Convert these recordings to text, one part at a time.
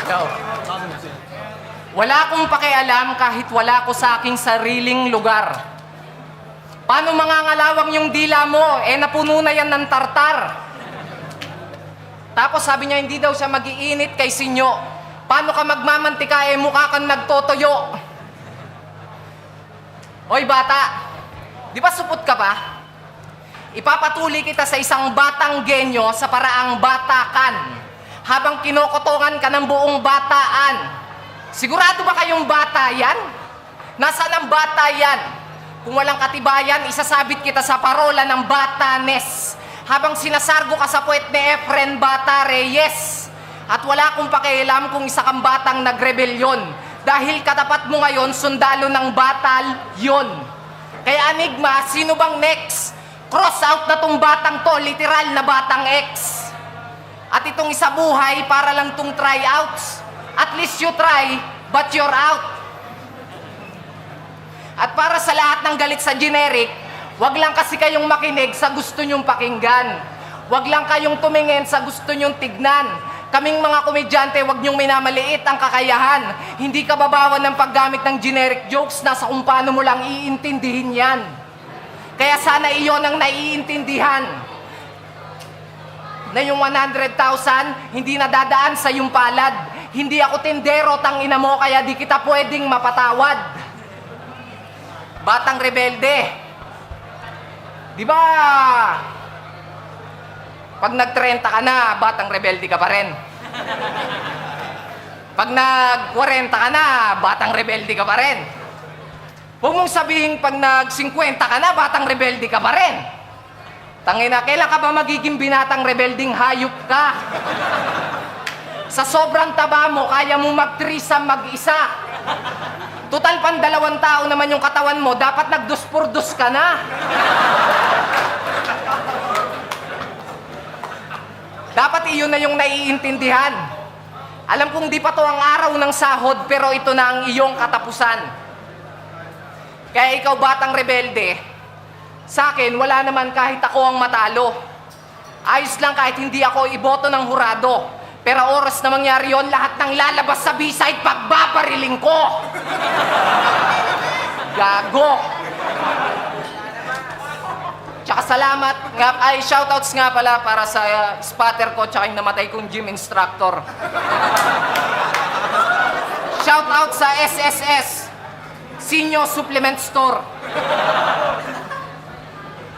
Ikaw. Wala akong pakialam kahit wala ko sa aking sariling lugar. Paano mangangalawang yung dila mo? Napuno na yan ng tartar. Tapos sabi niya, hindi daw siya mag-iinit kay Sinyo. Paano ka magmamantika, mukha kang nagtotoyo? Hoy bata, di ba supot ka pa? Ipapatuli kita sa isang batang genyo sa paraang batakan habang kinokotongan ka ng buong bataan. Sigurado ba kayong bata yan? Nasaan ang bata yan? Kung walang katibayan, isasabit kita sa parola ng batanes habang sinasargo ka sa puwet ni Efren Bata Reyes. At wala akong pakialam kung isa kang batang nagrebelyon dahil katapat mo ngayon sundalo ng batalyon. Kaya Enigma, sino bang next? Cross out na tong batang to, literal na batang X. At itong isa buhay para lang tong tryouts. At least you try, but you're out. At para sa lahat ng galit sa generic, wag lang kasi kayong makinig sa gusto nyong pakinggan. Wag lang kayong tumingin sa gusto nyong tignan. Kaming mga komedyante, wag nyong minamaliit ang kakayahan. Hindi ka babawan ng paggamit ng generic jokes na sa kung paano mo lang iintindihin yan. Kaya sana iyon ang naiintindihan. Na yung 100,000, hindi nadadaan sa yung palad. Hindi ako tindero, tangina mo, kaya di kita pwedeng mapatawad. Batang rebelde. Di ba? Pag nag-30 ka na, batang rebelde ka pa rin. Pag nag-40 ka na, batang rebelde ka pa rin. Huwag mong sabihin pag nag-50 ka na, batang rebelde ka pa rin. Tangina, kailan ka ba magiging binatang rebelding hayop ka? Sa sobrang taba mo, kaya mo mag-threesome mag-isa. Total pan 2 tao naman yung katawan mo, dapat nag-2x2 ka na. Dapat iyon na yung naiintindihan. Alam kong di pa to ang araw ng sahod, pero ito na ang iyong katapusan. Kaya ikaw batang rebelde, sa akin wala naman kahit ako ang matalo. Ayos lang kahit hindi ako iboto ng hurado. Pero oras na mangyari yon, lahat ng lalabas sa B-side, pagbabariling ko! Gago! Tsaka salamat, shoutouts nga pala para sa spotter ko tsaka yung namatay kong gym instructor. Shoutout sa SSS, Sinyo Supplement Store.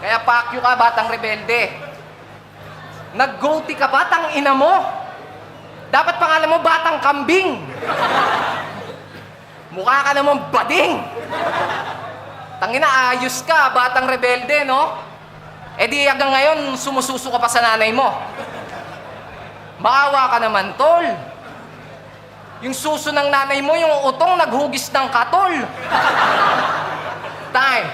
Kaya pakyo ka, batang rebelde. Nag-goatee ka, batang ina mo. Dapat pangalan mo, batang kambing. Mukha ka namang bading. Tangina, ayos ka, batang rebelde, no? Di hanggang ngayon, sumususo ka pa sa nanay mo. Maawa ka naman, tol. Yung suso ng nanay mo, yung utong naghugis ng katol. Time.